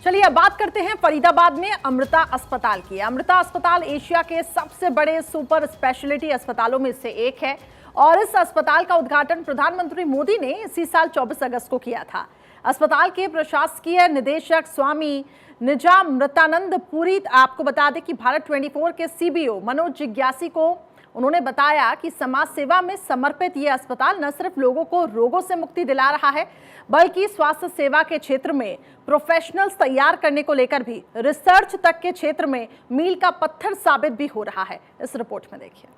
चलिए अब बात करते हैं फरीदाबाद में अमृता अस्पताल की। अमृता अस्पताल एशिया के सबसे बड़े सुपर स्पेशलिटी अस्पतालों में से एक है और इस अस्पताल का उद्घाटन प्रधानमंत्री मोदी ने इसी साल 24 अगस्त को किया था। अस्पताल के प्रशासकीय निदेशक स्वामी निजामृतानंद पुरी आपको बता दें कि भारत 24 के सीबीओ मनोज जिज्ञासी को उन्होंने बताया कि समाज सेवा में समर्पित ये अस्पताल न सिर्फ लोगों को रोगों से मुक्ति दिला रहा है बल्कि स्वास्थ्य सेवा के क्षेत्र में प्रोफेशनल्स तैयार करने को लेकर भी रिसर्च तक के क्षेत्र में मील का पत्थर साबित भी हो रहा है। इस रिपोर्ट में देखिए।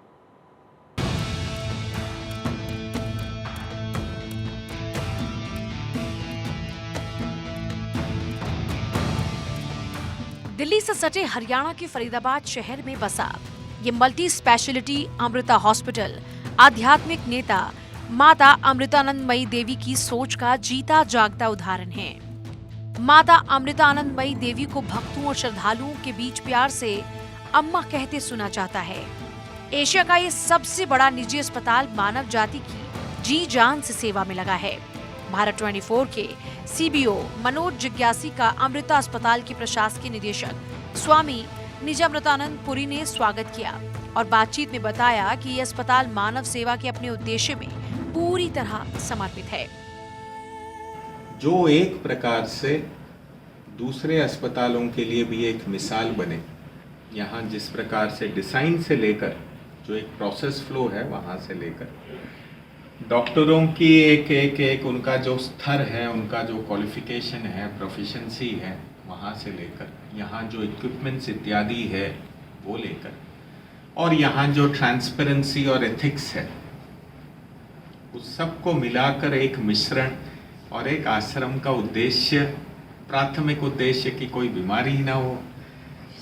दिल्ली से सटे हरियाणा के फरीदाबाद शहर में बसा ये मल्टी स्पेशलिटी अमृता हॉस्पिटल आध्यात्मिक नेता माता अमृतानंदमयी देवी की सोच का जीता जागता उदाहरण है। माता अमृतानंदमयी देवी को भक्तों और श्रद्धालुओं के बीच प्यार से अम्मा कहते सुना जाता है। एशिया का ये सबसे बड़ा निजी अस्पताल मानव जाति की जी जान से सेवा में लगा है। भारत 24 के सीबीओ मनोज जिज्ञासी का अमृता अस्पताल के प्रशासकीय निदेशक स्वामी निजामृतानंद पुरी ने स्वागत किया और बातचीत में बताया कि यह अस्पताल मानव सेवा के अपने उद्देश्य में पूरी तरह समर्पित है। जो एक प्रकार से दूसरे अस्पतालों के लिए भी एक मिसाल बने। यहाँ जिस प्रकार से डिजाइन से लेकर जो एक प्रोसेस फ्लो है वहाँ से लेकर डॉक्टरों की एक उनका जो स्तर है, उनका जो क्वालिफिकेशन है, प्रोफिशिएंसी है, वहाँ से लेकर यहाँ जो इक्विपमेंट्स इत्यादि है वो लेकर और यहाँ जो ट्रांसपेरेंसी और एथिक्स है उस सबको मिलाकर एक मिश्रण और एक आश्रम का उद्देश्य, प्राथमिक उद्देश्य कि कोई बीमारी ना हो।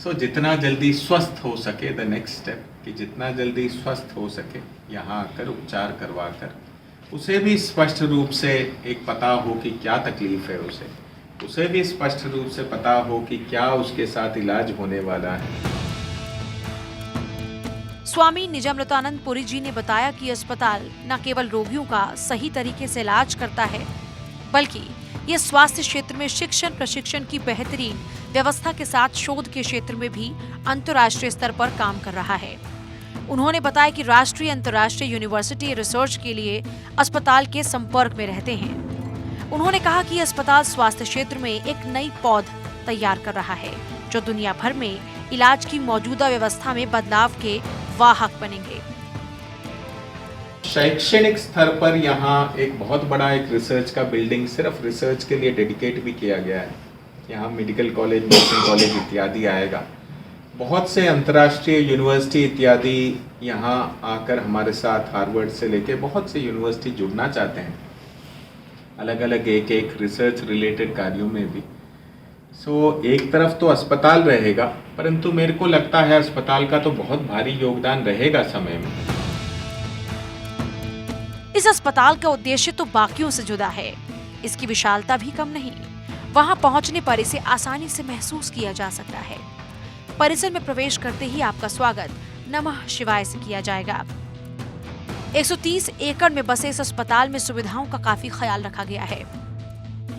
सो जितना जल्दी स्वस्थ हो सके, द नेक्स्ट स्टेप कि जितना जल्दी स्वस्थ हो सके यहाँ आकर उपचार करवा कर उसे भी स्पष्ट रूप से एक पता हो कि क्या तकलीफ है, उसे भी स्पष्ट रूप से पता हो कि क्या उसके साथ इलाज होने वाला है। स्वामी निजामृतानंद पुरी जी ने बताया कि अस्पताल न केवल रोगियों का सही तरीके से इलाज करता है बल्कि ये स्वास्थ्य क्षेत्र में शिक्षण प्रशिक्षण की बेहतरीन व्यवस्था के साथ शोध के क्षेत्र में भी अंतर्राष्ट्रीय स्तर पर काम कर रहा है। उन्होंने बताया कि राष्ट्रीय अंतर्राष्ट्रीय यूनिवर्सिटी रिसर्च के लिए अस्पताल के संपर्क में रहते हैं। उन्होंने कहा कि अस्पताल स्वास्थ्य क्षेत्र में एक नई पौध तैयार कर रहा है जो दुनिया भर में इलाज की मौजूदा व्यवस्था में बदलाव के वाहक बनेंगे। शैक्षणिक स्तर पर यहाँ एक बहुत बड़ा एक रिसर्च का बिल्डिंग सिर्फ रिसर्च के लिए डेडिकेट भी किया गया है। यहाँ मेडिकल कॉलेज, नर्सिंग कॉलेज इत्यादि आएगा। बहुत से अंतर्राष्ट्रीय यूनिवर्सिटी इत्यादि यहाँ आकर हमारे साथ हार्वर्ड से लेके बहुत से यूनिवर्सिटी जुड़ना चाहते हैं, अलग अलग एक रिसर्च रिलेटेड कार्यों में भी। सो एक तरफ तो अस्पताल रहेगा, परंतु मेरे को लगता है अस्पताल का तो बहुत भारी योगदान रहेगा समय में। इस अस्पताल का उद्देश्य तो बाकियों से जुदा है। इसकी विशालता भी कम नहीं। वहां पहुंचने पर इसे आसानी से महसूस किया जा सकता है। परिसर में प्रवेश करते ही आपका स्वागत नमः शिवाय से किया जाएगा। 130 एकड़ में बसे इस अस्पताल में सुविधाओं का काफी ख्याल रखा गया है।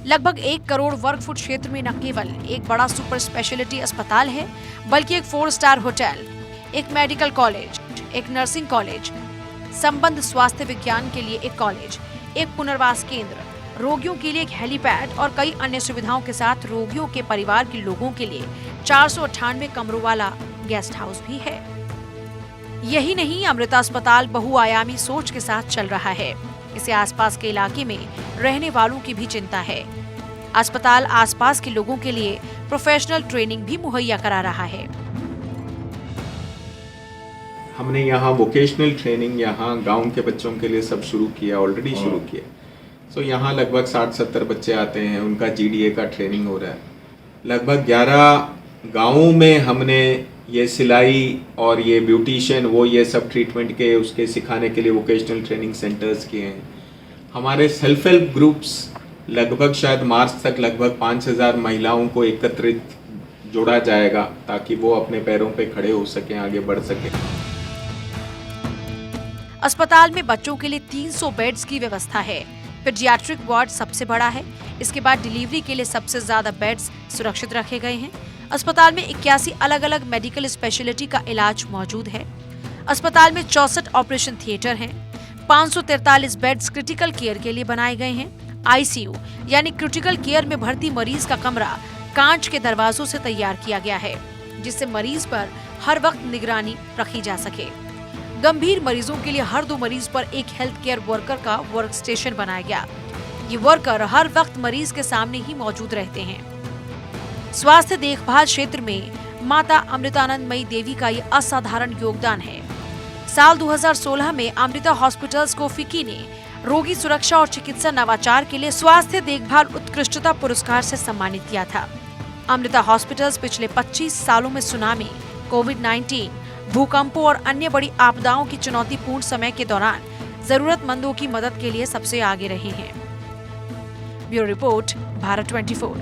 लगभग 1 करोड़ वर्ग फुट क्षेत्र में न केवल एक बड़ा सुपर स्पेशलिटी अस्पताल है बल्कि एक 4 स्टार होटल, एक मेडिकल कॉलेज, एक नर्सिंग कॉलेज, संबंध स्वास्थ्य विज्ञान के लिए एक कॉलेज, एक पुनर्वास केंद्र, रोगियों के लिए एक हेलीपैड और कई अन्य सुविधाओं के साथ रोगियों के परिवार के लोगों के लिए 498 कमरों वाला गेस्ट हाउस भी है। यही नहीं, अमृता अस्पताल बहुआयामी सोच के साथ चल रहा है। इसे आसपास के इलाके में रहने वालों की भी चिंता है। अस्पताल आसपास के लोगों के लिए प्रोफेशनल ट्रेनिंग भी मुहैया करा रहा है। हमने यहाँ वोकेशनल ट्रेनिंग यहाँ गांव के बच्चों के लिए सब शुरू किया, ऑलरेडी शुरू किया। सो यहाँ लगभग 60-70 बच्चे आते हैं, उनका जीडीए का ट्रेनिंग हो रहा है। लगभग 11 गाँवों में हमने ये सिलाई और ये ब्यूटिशियन वो ये सब ट्रीटमेंट के उसके सिखाने के लिए वोकेशनल ट्रेनिंग सेंटर्स किए हैं। हमारे सेल्फ हेल्प ग्रुप्स लगभग शायद मार्च तक लगभग 5000 महिलाओं को एकत्रित जोड़ा जाएगा ताकि वो अपने पैरों पे खड़े हो सकें, आगे बढ़ सकें। अस्पताल में बच्चों के लिए 300 बेड्स की व्यवस्था है। पीडियाट्रिक वार्ड सबसे बड़ा है। इसके बाद डिलीवरी के लिए सबसे ज्यादा बेड्स सुरक्षित रखे गए हैं। अस्पताल में 81 अलग अलग मेडिकल स्पेशलिटी का इलाज मौजूद है। अस्पताल में 64 ऑपरेशन थिएटर हैं। 543 बेड्स क्रिटिकल केयर के लिए बनाए गए हैं। आईसीयू यानी क्रिटिकल केयर में भर्ती मरीज का कमरा कांच के दरवाजों से तैयार किया गया है, जिससे मरीज पर हर वक्त निगरानी रखी जा सके। गंभीर मरीजों के लिए हर 2 मरीज पर एक हेल्थ केयर वर्कर का वर्क स्टेशन बनाया गया। ये वर्कर हर वक्त मरीज के सामने ही मौजूद रहते हैं। स्वास्थ्य देखभाल क्षेत्र में माता अमृतानंदमयी देवी का ये असाधारण योगदान है। साल 2016 में अमृता हॉस्पिटल्स को फिक्की ने रोगी सुरक्षा और चिकित्सा नवाचार के लिए स्वास्थ्य देखभाल उत्कृष्टता पुरस्कार से सम्मानित किया था। अमृता हॉस्पिटल्स पिछले 25 सालों में सुनामी, कोविड-19, भूकंपों और अन्य बड़ी आपदाओं की चुनौतीपूर्ण समय के दौरान जरूरतमंदों की मदद के लिए सबसे आगे रहे हैं। Bureau report, Bharat 24।